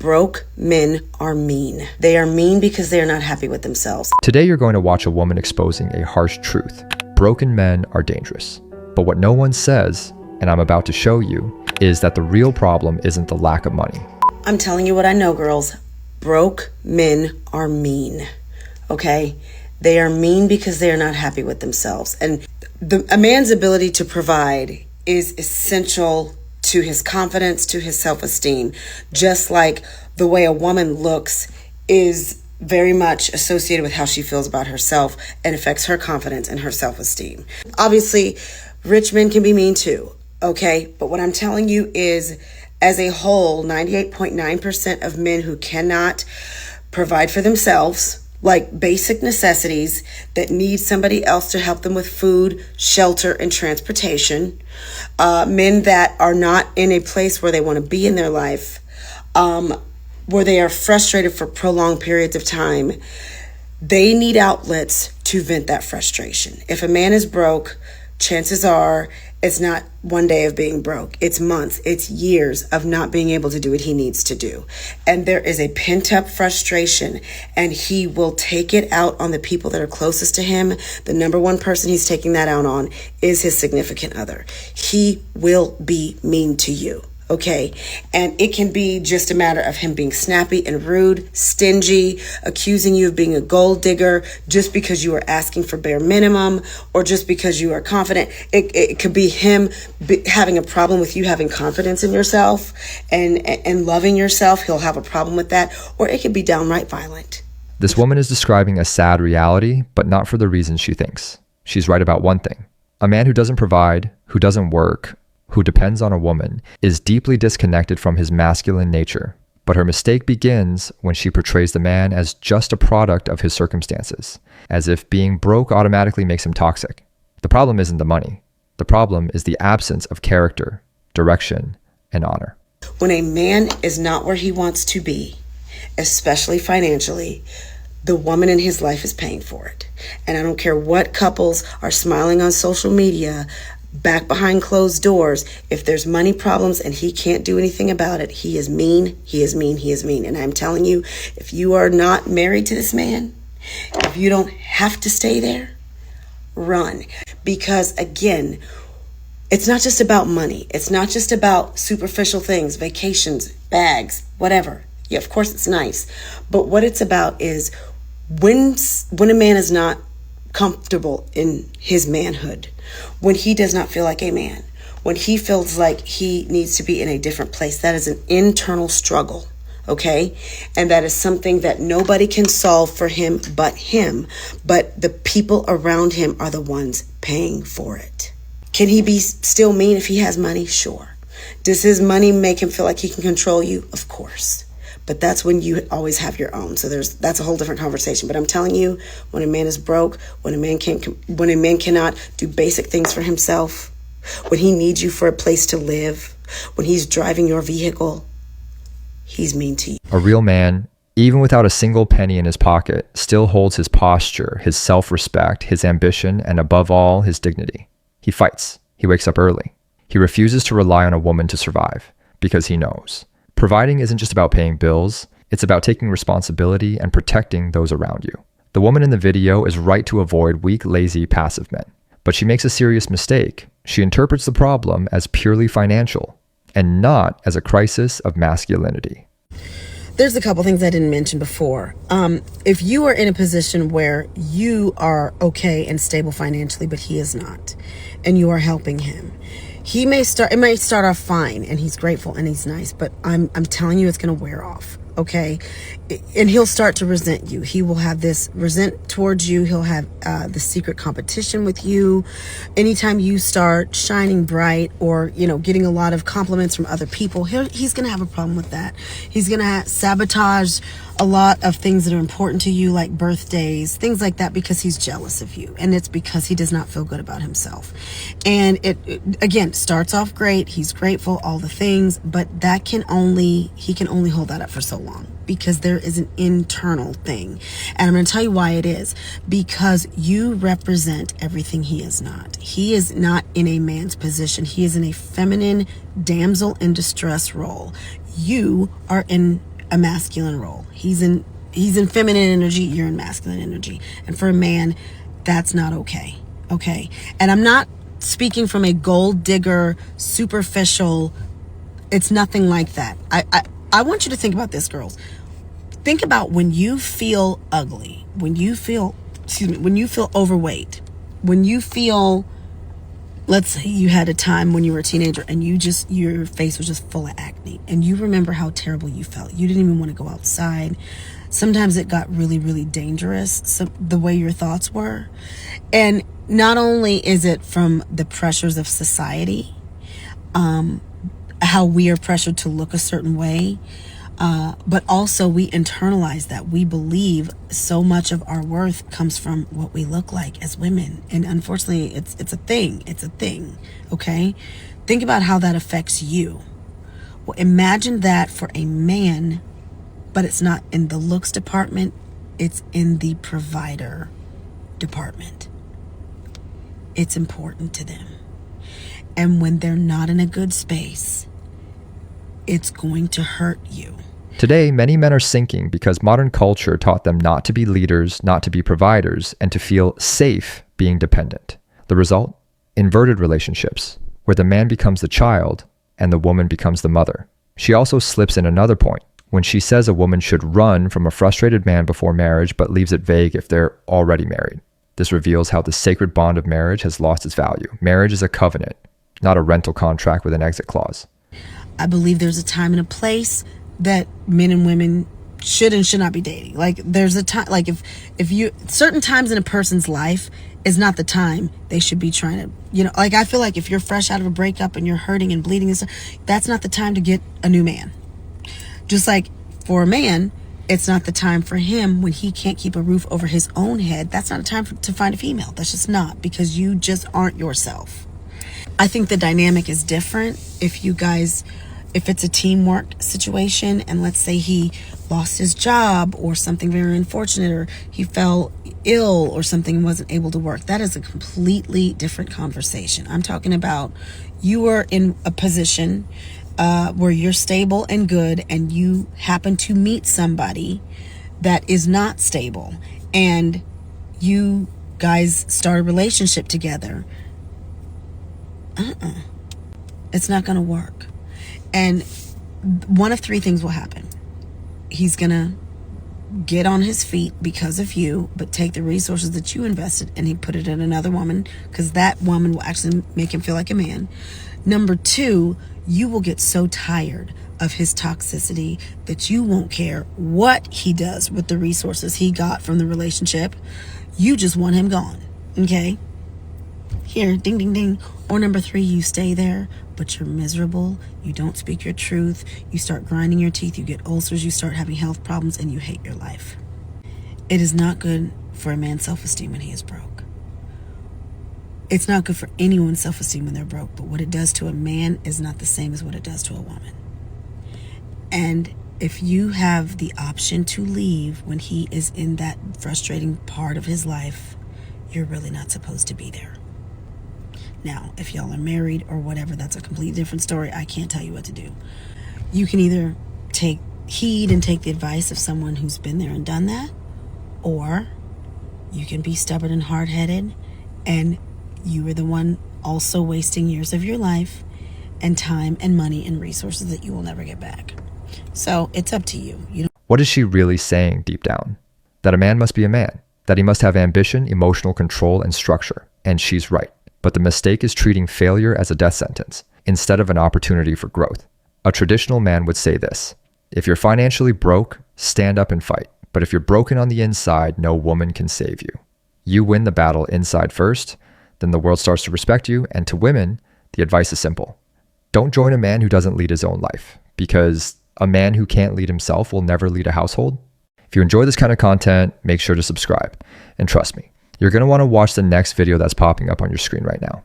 Broke men are mean. They are mean because they are not happy with themselves. Today you're going to watch a woman exposing a harsh truth. Broken men are dangerous. But what no one says, and I'm about to show you, is that the real problem isn't the lack of money. I'm telling you what I know, girls. Broke men are mean, okay? They are mean because they are not happy with themselves. And a man's ability to provide is essential to his confidence, to his self-esteem, just like the way a woman looks is very much associated with how she feels about herself and affects her confidence and her self-esteem. Obviously, rich men can be mean too, okay? But what I'm telling you is, as a whole, 98.9% of men who cannot provide for themselves, like basic necessities that need somebody else to help them with food, shelter, and transportation, men that are not in a place where they want to be in their life, where they are frustrated for prolonged periods of time, they need outlets to vent that frustration. If a man is broke, chances are it's not one day of being broke. It's months, it's years of not being able to do what he needs to do. And there is a pent-up frustration, and he will take it out on the people that are closest to him. The number one person he's taking that out on is his significant other. He will be mean to you. Okay, and it can be just a matter of him being snappy and rude, stingy, accusing you of being a gold digger just because you are asking for bare minimum or just because you are confident. It could be him having a problem with you having confidence in yourself and loving yourself. He'll have a problem with that, or it could be downright violent. This woman is describing a sad reality, but not for the reasons she thinks. She's right about one thing. A man who doesn't provide, who doesn't work, who depends on a woman, is deeply disconnected from his masculine nature. But her mistake begins when she portrays the man as just a product of his circumstances, as if being broke automatically makes him toxic. The problem isn't the money. The problem is the absence of character, direction, and honor. When a man is not where he wants to be, especially financially, the woman in his life is paying for it. And I don't care what couples are smiling on social media, back behind closed doors, if there's money problems and he can't do anything about it, he is mean, he is mean, he is mean. And I'm telling you, if you are not married to this man, if you don't have to stay there, run. Because again, it's not just about money. It's not just about superficial things, vacations, bags, whatever. Yeah, of course it's nice. But what it's about is when a man is not comfortable in his manhood, when he does not feel like a man, when he feels like he needs to be in a different place, that is an internal struggle, okay? And that is something that nobody can solve for him, but the people around him are the ones paying for it. Can he be still mean if he has money? Sure. Does his money make him feel like he can control you? Of course. But that's when you always have your own. So that's a whole different conversation. But I'm telling you, when a man is broke, when a man cannot do basic things for himself, when he needs you for a place to live, when he's driving your vehicle, he's mean to you. A real man, even without a single penny in his pocket, still holds his posture, his self-respect, his ambition, and above all, his dignity. He fights. He wakes up early. He refuses to rely on a woman to survive because he knows providing isn't just about paying bills, it's about taking responsibility and protecting those around you. The woman in the video is right to avoid weak, lazy, passive men. But she makes a serious mistake. She interprets the problem as purely financial and not as a crisis of masculinity. There's a couple things I didn't mention before. If you are in a position where you are okay and stable financially, but he is not, and you are helping him, it may start off fine and he's grateful and he's nice, but I'm telling you, it's going to wear off. Okay. And he'll start to resent you. He will have this resent towards you. He'll have the secret competition with you. Anytime you start shining bright or, getting a lot of compliments from other people, he's going to have a problem with that. He's going to sabotage a lot of things that are important to you, like birthdays, things like that, because he's jealous of you. And it's because he does not feel good about himself. And it again, starts off great. He's grateful, all the things, but he can only hold that up for so long because there is an internal thing. And I'm going to tell you why it is. Because you represent everything he is not. He is not in a man's position. He is in a feminine damsel in distress role. You are in a masculine role. He's in feminine energy, you're in masculine energy. And for a man, that's not okay. Okay? And I'm not speaking from a gold digger, superficial, it's nothing like that. I want you to think about this, girls. Think about when you feel ugly, when you feel overweight, when you feel, let's say you had a time when you were a teenager and your face was just full of acne and you remember how terrible you felt. You didn't even want to go outside. Sometimes it got really, really dangerous, the way your thoughts were. And not only is it from the pressures of society, how we are pressured to look a certain way, but also we internalize that. We believe so much of our worth comes from what we look like as women. And unfortunately, it's a thing. It's a thing, okay? Think about how that affects you. Well, imagine that for a man, but it's not in the looks department. It's in the provider department. It's important to them. And when they're not in a good space, it's going to hurt you. Today, many men are sinking because modern culture taught them not to be leaders, not to be providers, and to feel safe being dependent. The result? Inverted relationships, where the man becomes the child and the woman becomes the mother. She also slips in another point when she says a woman should run from a frustrated man before marriage but leaves it vague if they're already married. This reveals how the sacred bond of marriage has lost its value. Marriage is a covenant, not a rental contract with an exit clause. I believe there's a time and a place that men and women should and should not be dating. Like there's a time, like if you, certain times in a person's life is not the time they should be trying to, like I feel like if you're fresh out of a breakup and you're hurting and bleeding and stuff, that's not the time to get a new man. Just like for a man, it's not the time for him when he can't keep a roof over his own head. That's not a time to find a female. That's just not, because you just aren't yourself. I think the dynamic is different if it's a teamwork situation and let's say he lost his job or something very unfortunate, or he fell ill or something and wasn't able to work. That is a completely different conversation. I'm talking about you are in a position where you're stable and good and you happen to meet somebody that is not stable and you guys start a relationship together. It's not going to work. And one of three things will happen. He's going to get on his feet because of you, but take the resources that you invested and he put it in another woman, because that woman will actually make him feel like a man. Number two, you will get so tired of his toxicity that you won't care what he does with the resources he got from the relationship. You just want him gone. Okay? Here, ding, ding, ding. Or number three, you stay there, but you're miserable. You don't speak your truth. You start grinding your teeth. You get ulcers. You start having health problems and you hate your life. It is not good for a man's self-esteem when he is broke. It's not good for anyone's self-esteem when they're broke, but what it does to a man is not the same as what it does to a woman. And if you have the option to leave when he is in that frustrating part of his life, you're really not supposed to be there. Now, if y'all are married or whatever, that's a completely different story. I can't tell you what to do. You can either take heed and take the advice of someone who's been there and done that, or you can be stubborn and hard-headed, and you are the one also wasting years of your life and time and money and resources that you will never get back. So it's up to you. What is she really saying deep down? That a man must be a man, that he must have ambition, emotional control, and structure. And she's right. But the mistake is treating failure as a death sentence instead of an opportunity for growth. A traditional man would say this: if you're financially broke, stand up and fight. But if you're broken on the inside, no woman can save you. You win the battle inside first, then the world starts to respect you. And to women, the advice is simple. Don't join a man who doesn't lead his own life, because a man who can't lead himself will never lead a household. If you enjoy this kind of content, make sure to subscribe. And trust me, you're going to want to watch the next video that's popping up on your screen right now.